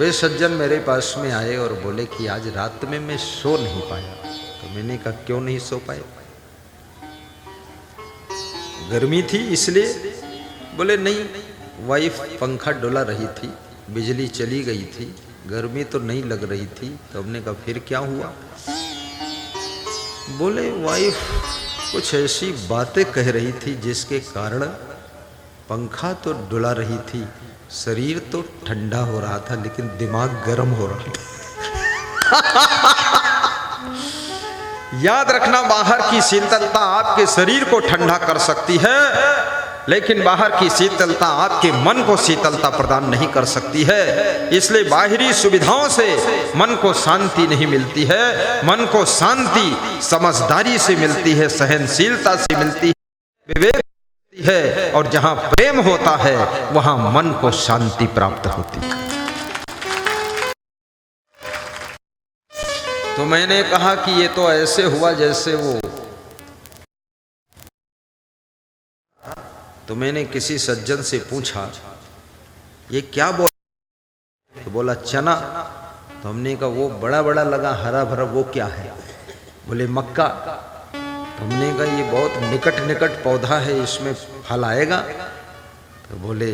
वे सज्जन मेरे पास में आए और बोले कि आज रात में मैं सो नहीं पाया। तो मैंने कहा क्यों नहीं सो पाए? गर्मी थी इसलिए? बोले नहीं, वाइफ पंखा डुला रही थी, बिजली चली गई थी, गर्मी तो नहीं लग रही थी। तो हमने कहा फिर क्या हुआ? बोले वाइफ कुछ ऐसी बातें कह रही थी जिसके कारण पंखा तो डुला रही थी, शरीर तो ठंडा हो रहा था, लेकिन दिमाग गर्म हो रहा था। याद रखना, बाहर की शीतलता आपके शरीर को ठंडा कर सकती है, लेकिन बाहर की शीतलता आपके मन को शीतलता प्रदान नहीं कर सकती है। इसलिए बाहरी सुविधाओं से मन को शांति नहीं मिलती है। मन को शांति समझदारी से मिलती है, सहनशीलता से मिलती है, विवेक मिलती है, और जहां प्रेम होता है वहां मन को शांति प्राप्त होती है। तो मैंने कहा कि ये तो ऐसे हुआ जैसे वो, तो मैंने किसी सज्जन से पूछा ये क्या बोल? तो बोला चना। तो हमने कहा वो बड़ा बड़ा लगा हरा भरा वो क्या है? बोले मक्का। तो हमने कहा ये बहुत निकट निकट पौधा है, इसमें फल आएगा? तो बोले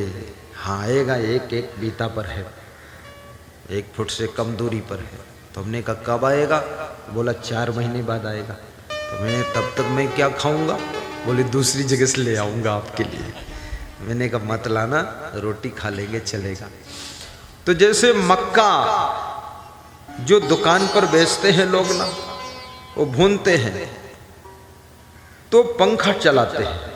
हाँ आएगा, एक एक बीता पर है, 1 फुट से कम दूरी पर है। तो हमने कहा कब आएगा? बोला 4 महीने बाद आएगा। तो मैंने तब तक मैं क्या खाऊंगा? बोले दूसरी जगह से ले आऊंगा आपके लिए। मैंने कहा मत लाना, रोटी खा लेंगे चलेगा। तो जैसे मक्का जो दुकान पर बेचते हैं लोग ना, वो भूनते हैं तो पंखा चलाते हैं।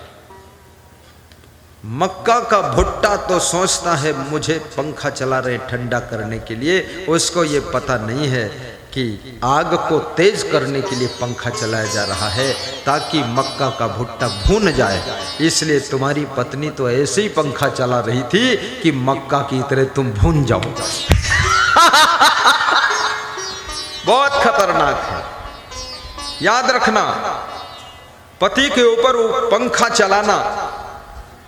मक्का का भुट्टा तो सोचता है मुझे पंखा चला रहे ठंडा करने के लिए, उसको ये पता नहीं है कि आग को तेज करने के लिए पंखा चलाया जा रहा है ताकि मक्का का भुट्टा भून जाए। इसलिए तुम्हारी पत्नी तो ऐसे ही पंखा चला रही थी कि मक्का की तरह तुम भून जाओ। बहुत खतरनाक है, याद रखना। पति के ऊपर पंखा चलाना,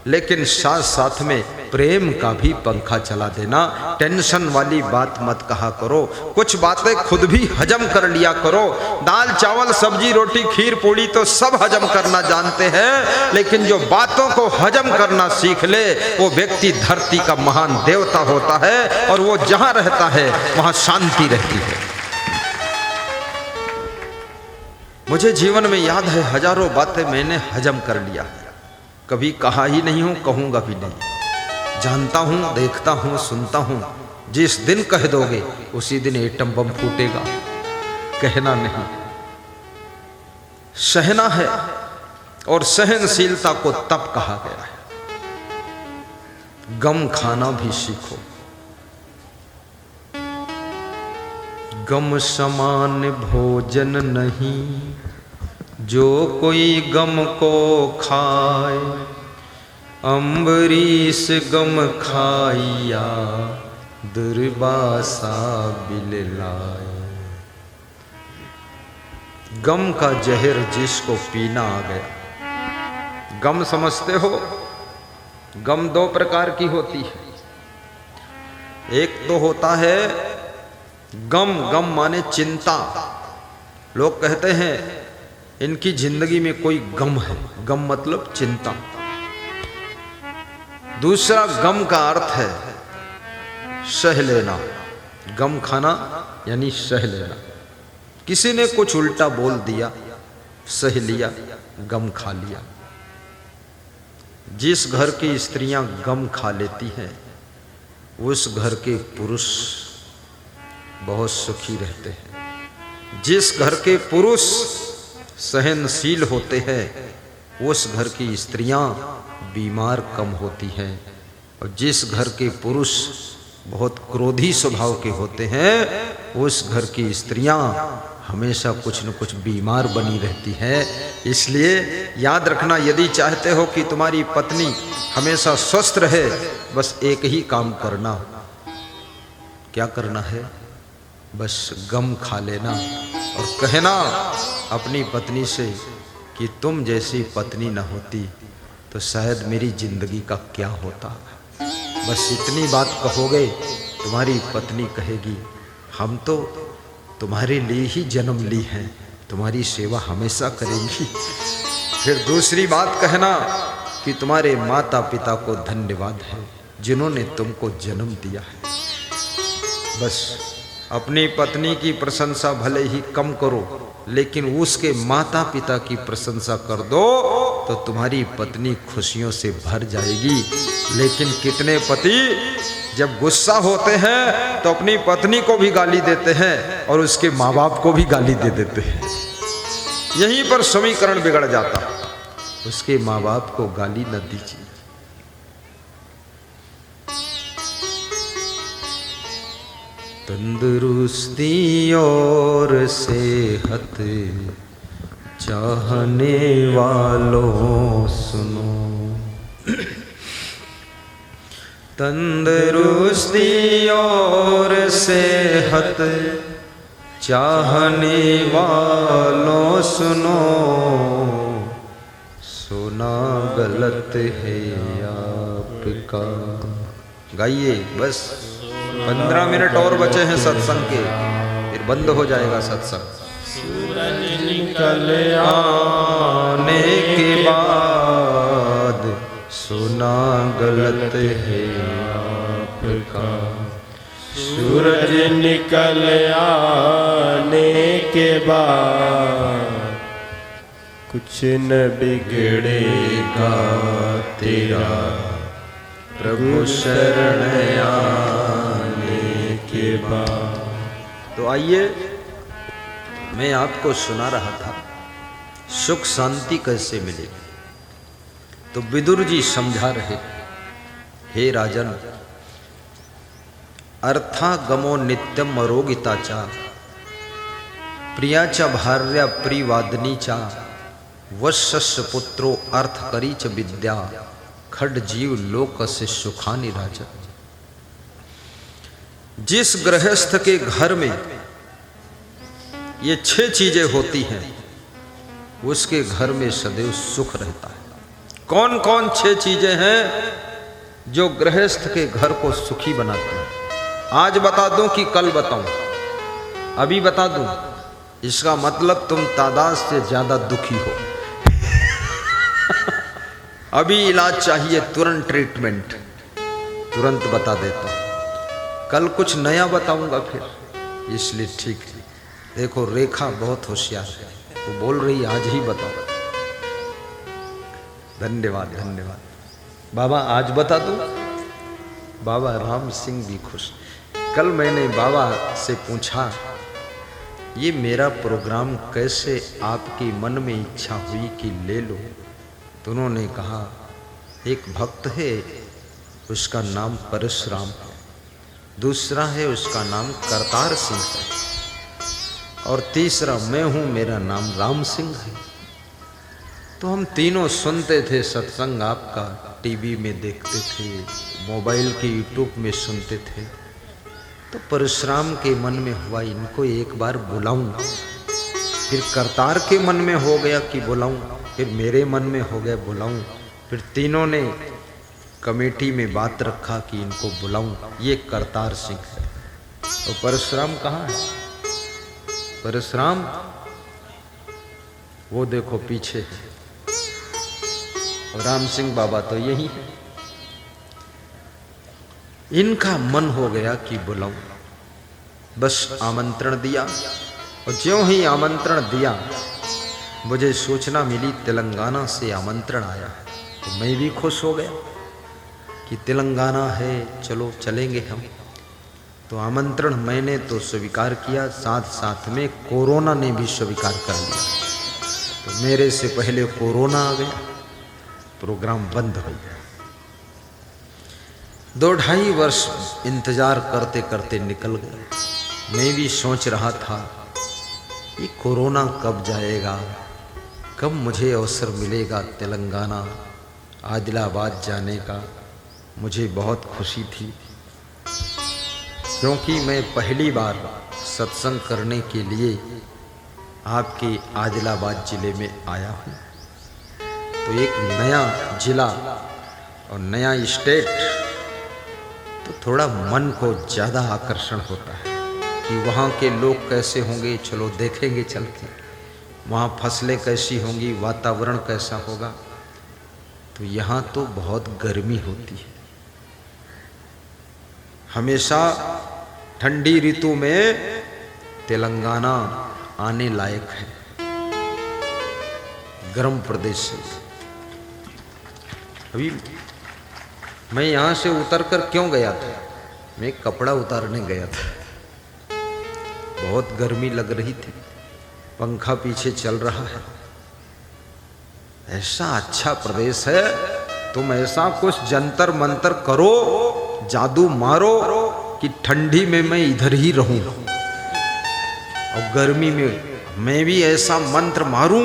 लेकिन साथ साथ में प्रेम का भी पंखा चला देना। टेंशन वाली बात मत कहा करो, कुछ बातें खुद भी हजम कर लिया करो। दाल चावल सब्जी रोटी खीर पूड़ी तो सब हजम करना जानते हैं, लेकिन जो बातों को हजम करना सीख ले वो व्यक्ति धरती का महान देवता होता है, और वो जहां रहता है वहां शांति रहती है। मुझे जीवन में याद है हजारों बातें मैंने हजम कर लिया है, कभी कहा ही नहीं हूं, कहूंगा भी नहीं। जानता हूं, देखता हूं, सुनता हूं। जिस दिन कह दोगे उसी दिन एटम बम फूटेगा, कहना नहीं। सहना है, और सहनशीलता को तप कहा गया है। गम खाना भी सीखो। गम समान भोजन नहीं, जो कोई गम को खाए। अम्बरीश गम खाइया, दुर्वासा बिल लाए। गम का जहर जिसको पीना आ गया। गम समझते हो? गम 2 प्रकार की होती है। एक तो होता है गम, गम माने चिंता। लोग कहते हैं इनकी जिंदगी में कोई गम है, गम मतलब चिंता। दूसरा गम का अर्थ है सह लेना। गम खाना यानी सह लेना। किसी ने कुछ उल्टा बोल दिया, सह लिया, गम खा लिया। जिस घर की स्त्रियां गम खा लेती हैं उस घर के पुरुष बहुत सुखी रहते हैं। जिस घर के पुरुष सहनशील होते हैं उस घर की स्त्रियां बीमार कम होती हैं, और जिस घर के पुरुष बहुत क्रोधी स्वभाव के होते हैं उस घर की स्त्रियां हमेशा कुछ न कुछ बीमार बनी रहती हैं। इसलिए याद रखना, यदि चाहते हो कि तुम्हारी पत्नी हमेशा स्वस्थ रहे, बस एक ही काम करना। क्या करना है? बस गम खा लेना और कहना अपनी पत्नी से कि तुम जैसी पत्नी न होती तो शायद मेरी जिंदगी का क्या होता। बस इतनी बात कहोगे तुम्हारी पत्नी कहेगी हम तो तुम्हारे लिए ही जन्म ली हैं, तुम्हारी सेवा हमेशा करेंगी। फिर दूसरी बात कहना कि तुम्हारे माता पिता को धन्यवाद है जिन्होंने तुमको जन्म दिया है। बस अपनी पत्नी की प्रशंसा भले ही कम करो, लेकिन उसके माता पिता की प्रशंसा कर दो तो तुम्हारी पत्नी खुशियों से भर जाएगी। लेकिन कितने पति जब गुस्सा होते हैं तो अपनी पत्नी को भी गाली देते हैं और उसके माँ बाप को भी गाली दे देते हैं। यहीं पर समीकरण बिगड़ जाता। उसके माँ बाप को गाली न दीजिए। तंदुरुस्ती और सेहत चाहने वालों सुनो, तंदुरुस्ती और सेहत चाहने वालों सुनो, सोना गलत है आपका। गाइए, बस 15 मिनट और बचे हैं सत्संग के, फिर बंद हो जाएगा सत्संग। सूरज निकल आने के बाद सोना गलत है आपका। सूरज निकल आने के बाद कुछ न बिगड़ेगा तेरा, प्रभु शरण आने के बाद। तो आइए, मैं आपको सुना रहा था सुख शांति कैसे मिलेगी। तो विदुर जी समझा रहे, हे राजन, अर्थागमो नित्यम अरोगिता चा, प्रियाचा भार्या प्रिवादनी चा, वशस्य पुत्रो अर्थ करी च विद्या, खड जीव लोक से सुखानि राजन। जिस गृहस्थ के घर में ये 6 चीजें होती हैं उसके घर में सदैव सुख रहता है। कौन कौन 6 चीजें हैं जो गृहस्थ के घर को सुखी बनाती हैं? आज बता दूं कि कल बताऊं? अभी बता दूं? इसका मतलब तुम तादाद से ज्यादा दुखी हो। अभी इलाज चाहिए, तुरंत ट्रीटमेंट, तुरंत बता देता हूं। कल कुछ नया बताऊंगा फिर, इसलिए ठीक है। देखो, रेखा बहुत होशियार है, वो बोल रही आज ही बताओ। धन्यवाद धन्यवाद। बाबा आज बता दूं? बाबा राम सिंह भी खुश। कल मैंने बाबा से पूछा, ये मेरा प्रोग्राम कैसे आपके मन में इच्छा हुई कि ले लो? तो उन्होंने कहा, एक भक्त है उसका नाम परशुराम है, दूसरा है उसका नाम करतार सिंह है, और तीसरा मैं हूँ, मेरा नाम राम सिंह है। तो हम तीनों सुनते थे सत्संग आपका, टीवी में देखते थे, मोबाइल के यूट्यूब में सुनते थे। तो परशुराम के मन में हुआ इनको एक बार बुलाऊं, फिर करतार के मन में हो गया कि बुलाऊं, फिर मेरे मन में हो गया बुलाऊं, फिर तीनों ने कमेटी में बात रखा कि इनको बुलाऊं। ये करतार सिंह है। तो परशुराम कहाँ है? परशुराम वो देखो पीछे है, और राम सिंह बाबा तो यही है। इनका मन हो गया कि बुलाऊं, बस आमंत्रण दिया, और ज्यों ही आमंत्रण दिया मुझे सूचना मिली तेलंगाना से आमंत्रण आया है। तो मैं भी खुश हो गया कि तेलंगाना है, चलो चलेंगे हम। तो आमंत्रण मैंने तो स्वीकार किया, साथ साथ में कोरोना ने भी स्वीकार कर लिया। तो मेरे से पहले कोरोना आ गया, प्रोग्राम बंद हो गया। 2-2.5 वर्ष इंतजार करते करते निकल गए। मैं भी सोच रहा था ये कोरोना कब जाएगा, कब मुझे अवसर मिलेगा तेलंगाना आदिलाबाद जाने का। मुझे बहुत खुशी थी क्योंकि मैं पहली बार सत्संग करने के लिए आपके आदिलाबाद ज़िले में आया हूँ। तो एक नया ज़िला और नया स्टेट, तो थोड़ा मन को ज़्यादा आकर्षण होता है कि वहाँ के लोग कैसे होंगे, चलो देखेंगे चल के, वहाँ फसलें कैसी होंगी, वातावरण कैसा होगा। तो यहाँ तो बहुत गर्मी होती है। हमेशा ठंडी ऋतु में तेलंगाना आने लायक है, गर्म प्रदेश है। अभी मैं यहाँ से उतरकर क्यों गया था, मैं कपड़ा उतारने गया था, बहुत गर्मी लग रही थी, पंखा पीछे चल रहा है। ऐसा अच्छा प्रदेश है, तुम ऐसा कुछ जंतर मंतर करो, जादू मारो कि ठंडी में मैं इधर ही रहूं और गर्मी में मैं भी ऐसा मंत्र मारूं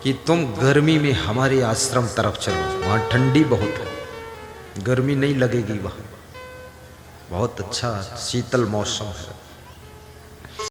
कि तुम गर्मी में हमारे आश्रम तरफ चलो, वहाँ ठंडी बहुत है, गर्मी नहीं लगेगी, वहाँ बहुत अच्छा शीतल मौसम है।